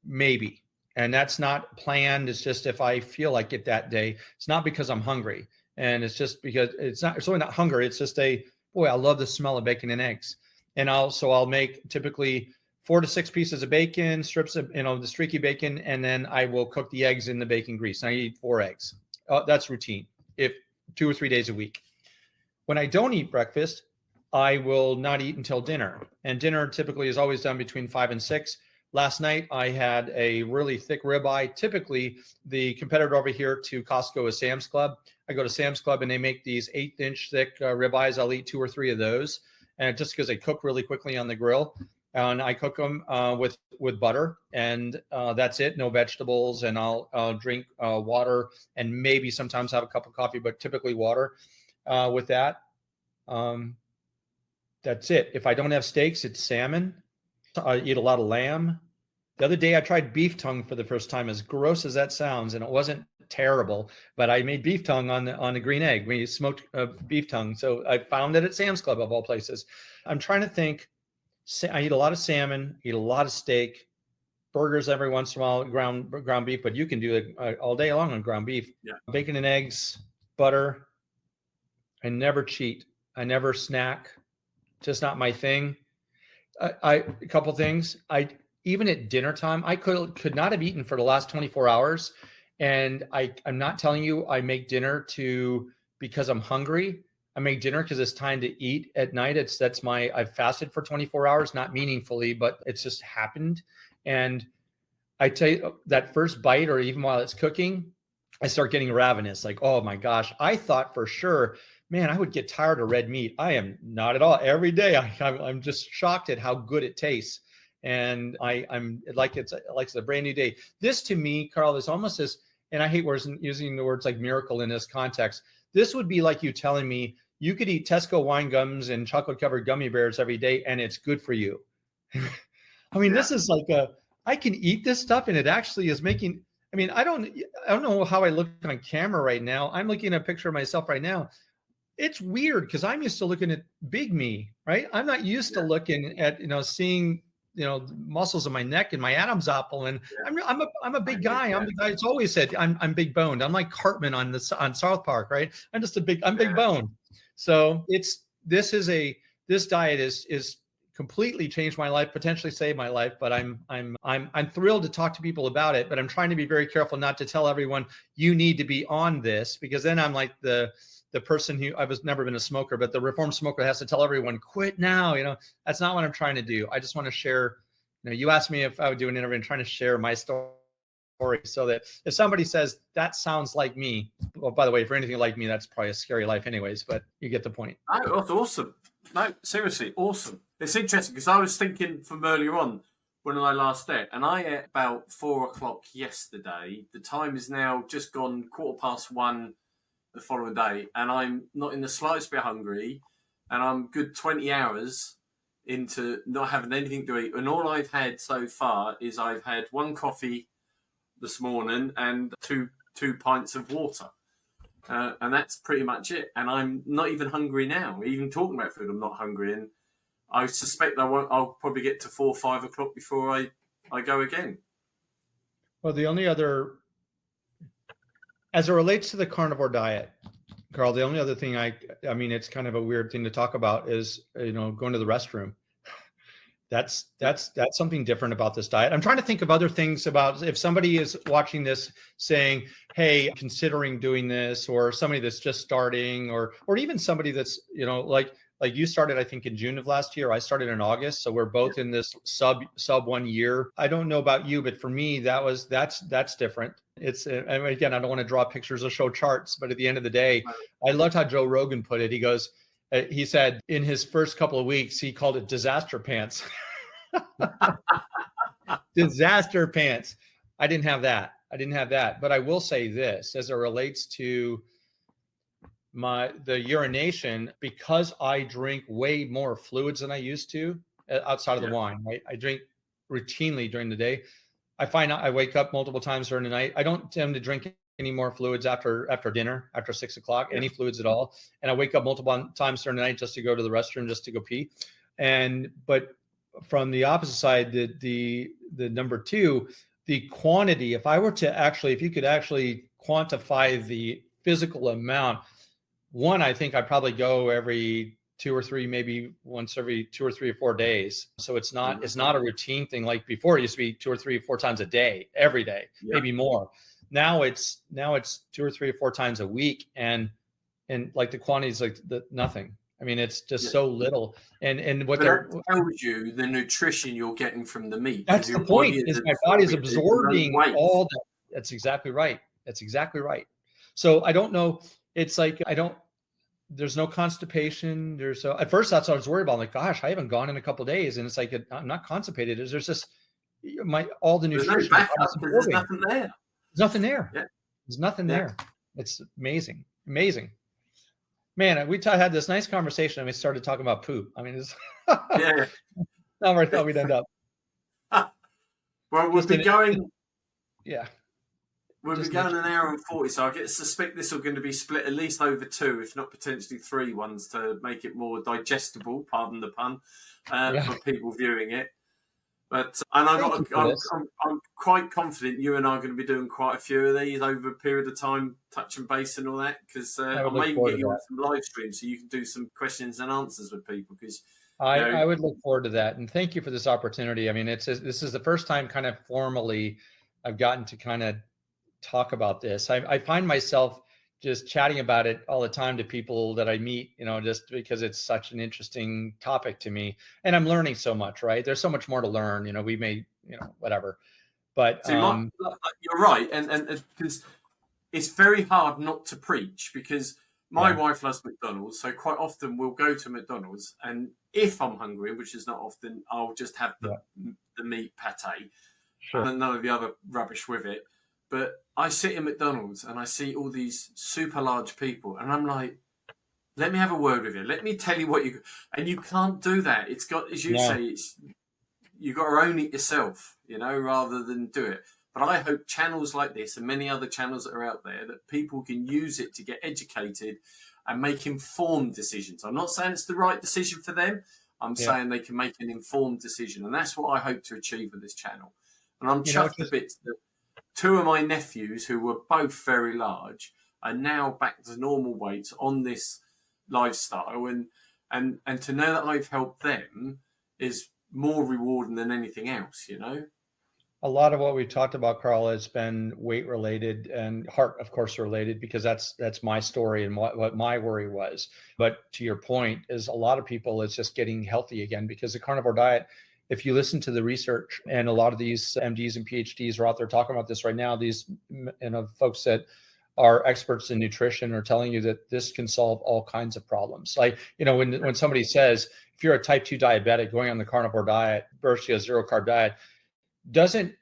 maybe. And that's not planned. It's just if I feel like it that day. It's not because I'm hungry. And it's just because it's really not hunger. It's just I love the smell of bacon and eggs. And I'll make typically 4 to 6 pieces of bacon, strips of, the streaky bacon, and then I will cook the eggs in the bacon grease. And I eat 4 eggs. That's routine. If 2 or 3 days a week. When I don't eat breakfast, I will not eat until dinner. And dinner typically is always done between 5 and 6. Last night, I had a really thick ribeye. Typically, the competitor over here to Costco is Sam's Club. I go to Sam's Club and they make these 1/8-inch thick ribeyes. I'll eat 2 or 3 of those. And just because they cook really quickly on the grill. And I cook them with butter, and that's it. No vegetables, and I'll drink water, and maybe sometimes have a cup of coffee, but typically water with that. That's it. If I don't have steaks, it's salmon. I eat a lot of lamb. The other day I tried beef tongue for the first time, as gross as that sounds, and it wasn't terrible, but I made beef tongue on a green egg. We smoked beef tongue. So I found it at Sam's Club of all places. I'm trying to think. I eat a lot of salmon, eat a lot of steak, burgers every once in a while, ground beef, but you can do it all day long on ground beef. Yeah. Bacon and eggs, butter. I never cheat. I never snack. Just not my thing. A couple things. Even at dinner time, I could not have eaten for the last 24 hours. And I'm not telling you I make dinner because I'm hungry. I make dinner because it's time to eat at night. I've fasted for 24 hours, not meaningfully, but it's just happened. And I tell you, that first bite, or even while it's cooking, I start getting ravenous. Like, oh my gosh, I thought for sure, man, I would get tired of red meat. I am not at all. Every day, I'm just shocked at how good it tastes. And I'm like, it's a brand new day. This to me, Carl, is almost as, and I hate using the words like miracle in this context. This would be like you telling me you could eat Tesco wine gums and chocolate covered gummy bears every day, and it's good for you. I mean, This is like I can eat this stuff, and it actually is making. I mean, I don't know how I look on camera right now. I'm looking at a picture of myself right now. It's weird because I'm used to looking at big me, right? I'm not used to looking at seeing muscles in my neck and my Adam's apple. And I'm a big guy. I'm the guy that's always said I'm big boned. I'm like Cartman on South Park, right? I'm big boned. So this diet is completely changed my life, potentially saved my life. But I'm thrilled to talk to people about it. But I'm trying to be very careful not to tell everyone you need to be on this, because then I'm like the person who I was never been a smoker, but the reformed smoker has to tell everyone quit now. That's not what I'm trying to do. I just want to share. You asked me if I would do an interview and trying to share my story, so that if somebody says that sounds like me, well, by the way, for anything like me, that's probably a scary life anyways, but you get the point. Oh, that's awesome. No, seriously, awesome. It's interesting because I was thinking from earlier on when I last ate, and I ate about 4:00 yesterday. The time is now just gone 1:15 the following day, and I'm not in the slightest bit hungry, and I'm good 20 hours into not having anything to eat. And all I've had so far is I've had one coffee this morning and two pints of water. And that's pretty much it. And I'm not even hungry now. Even talking about food, I'm not hungry. And I suspect I'll probably get to 4 or 5 o'clock before I go again. Well, the only other, as it relates to the carnivore diet, Carl, the only other thing I mean, it's kind of a weird thing to talk about is, going to the restroom. That's something different about this diet. I'm trying to think of other things about if somebody is watching this saying, hey, considering doing this, or somebody that's just starting, or even somebody that's, like you started, I think in June of last year, I started in August. So we're both in this sub 1 year. I don't know about you, but for me, that's different. It's, and again, I don't want to draw pictures or show charts, but at the end of the day, I loved how Joe Rogan put it. He said in his first couple of weeks, he called it disaster pants. Disaster pants. I didn't have that. But I will say this, as it relates to the urination, because I drink way more fluids than I used to outside of the wine, right? I drink routinely during the day. I find out I wake up multiple times during the night. I don't tend to drink any more fluids after dinner, after 6 o'clock, any fluids at all. And I wake up multiple times during the night just to go to the restroom, just to go pee. But from the opposite side, the number two, the quantity, if you could actually quantify the physical amount, one, I think I'd probably go every 2 or 3, maybe once every 2 or 3 or 4 days. So it's not a routine thing like before. It used to be 2 or 3 or 4 times a day, every day, maybe more. Now it's 2 or 3 or 4 times a week, and like the quantity is like nothing. I mean, it's just so little. And what that tells you the nutrition you're getting from the meat. That's the point. Is my body's absorbing all that. That's exactly right. So I don't know. It's like there's no constipation. At first that's what I was worried about. I'm like, gosh, I haven't gone in a couple of days, and it's like I'm not constipated. There's just all the nutrition. There's nothing there. There's nothing there. Yeah. There's nothing there. It's amazing. Man, we had this nice conversation and we started talking about poop. I mean, it's not where I thought we'd end up. Well, we'll be going. Yeah. We'll be going an hour and 40, so I suspect this is going to be split at least over 2, if not potentially 3 ones, to make it more digestible, pardon the pun, for people viewing it. But I'm quite confident you and I are going to be doing quite a few of these over a period of time, touching base and all that, because I may even get you on some live streams so you can do some questions and answers with people. Because I would look forward to that, and thank you for this opportunity. I mean, this is the first time kind of formally I've gotten to kind of talk about this. I find myself just chatting about it all the time to people that I meet, just because it's such an interesting topic to me, and I'm learning so much, right? There's so much more to learn, we may, whatever, but you're right. And because it's very hard not to preach, because my wife loves McDonald's. So quite often we'll go to McDonald's, and if I'm hungry, which is not often, I'll just have the meat pate and none of the other rubbish with it. But I sit in McDonald's and I see all these super large people, and I'm like, let me have a word with you. Let me tell you what and you can't do that. It's got, as you say, you got to own it yourself, rather than do it. But I hope channels like this and many other channels that are out there, that people can use it to get educated and make informed decisions. I'm not saying it's the right decision for them. I'm saying they can make an informed decision. And that's what I hope to achieve with this channel. And I'm chuffed a bit that 2 of my nephews, who were both very large, are now back to normal weights on this lifestyle. And to know that I've helped them is more rewarding than anything else, you know? A lot of what we've talked about, Carl, has been weight related and heart, of course, related, because that's my story and what my worry was. But to your point, is a lot of people, it's just getting healthy again, because the carnivore diet, if you listen to the research, and a lot of these MDs and PhDs are out there talking about this right now, these folks that are experts in nutrition are telling you that this can solve all kinds of problems. Like, when somebody says, if you're a type 2 diabetic going on the carnivore diet versus a zero carb diet, doesn't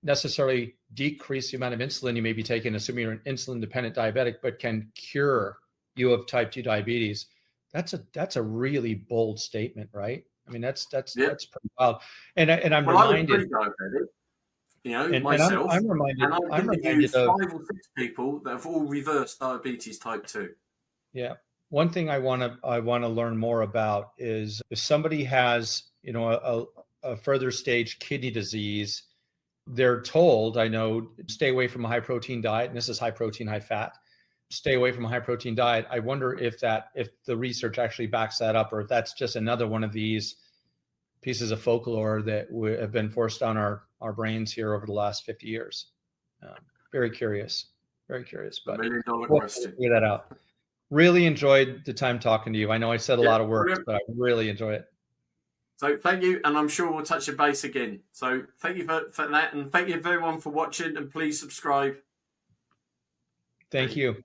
necessarily decrease the amount of insulin you may be taking, assuming you're an insulin dependent diabetic, but can cure you of type 2 diabetes. That's a really bold statement, right? I mean, that's pretty wild. And I'm reminded, myself, I'm reminded of 5 or 6 people that have all reversed diabetes type 2. Yeah. One thing I want to learn more about is, if somebody has, a further stage kidney disease, they're told, I know, stay away from a high protein diet. And this is high protein, high fat. Stay away from a high protein diet. I wonder if the research actually backs that up, or if that's just another one of these pieces of folklore that have been forced down our brains here over the last 50 years. Very curious. But $1 million question. Figure that out. Really enjoyed the time talking to you. I know I said a lot of words, but I really enjoy it. So thank you, and I'm sure we'll touch the base again. So thank you for that, and thank you everyone for watching, and please subscribe. Thank you.